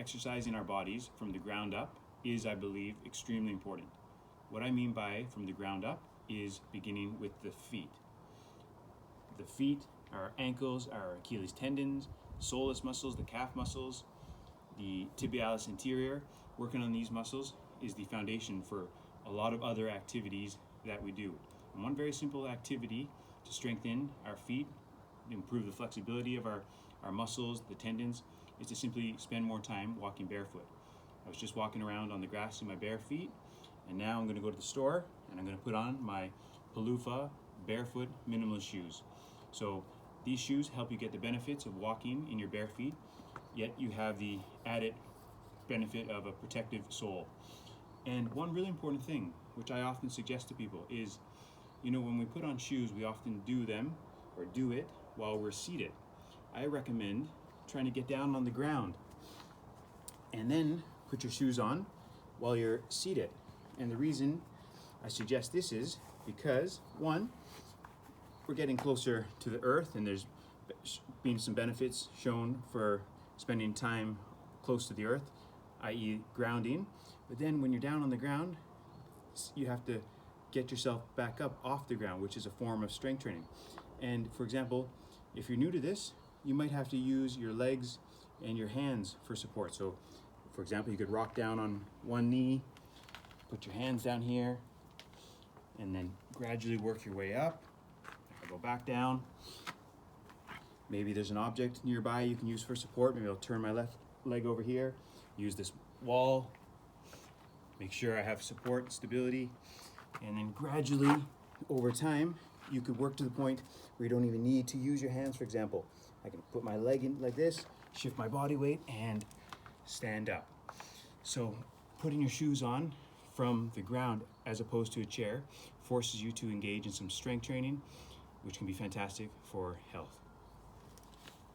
exercising our bodies from the ground up is, I believe, extremely important. What I mean by from the ground up is beginning with the feet. The feet, our ankles, our Achilles tendons, soleus muscles, the calf muscles, the tibialis anterior. Working on these muscles is the foundation for a lot of other activities that we do. And one very simple activity to strengthen our feet, improve the flexibility of our muscles, the tendons, is to simply spend more time walking barefoot. I was just walking around on the grass in my bare feet, and now I'm going to go to the store and I'm going to put on my Paloofa barefoot minimalist shoes. So these shoes help you get the benefits of walking in your bare feet, yet you have the added benefit of a protective sole. And one really important thing, which I often suggest to people, is, when we put on shoes, we often do it while we're seated. I recommend trying to get down on the ground and then put your shoes on while you're seated. And the reason I suggest this is because, one, we're getting closer to the earth, and there's been some benefits shown for spending time close to the earth, i.e. grounding. But then when you're down on the ground, you have to get yourself back up off the ground, which is a form of strength training. And for example, if you're new to this, you might have to use your legs and your hands for support. So for example, you could rock down on one knee, put your hands down here, and then gradually work your way up. Go back down. Maybe there's an object nearby you can use for support. Maybe I'll turn my left leg over here, use this wall, make sure I have support, stability, and then gradually, over time, you could work to the point where you don't even need to use your hands. For example, I can put my leg in like this, shift my body weight, and stand up. So putting your shoes on from the ground as opposed to a chair forces you to engage in some strength training, which can be fantastic for health.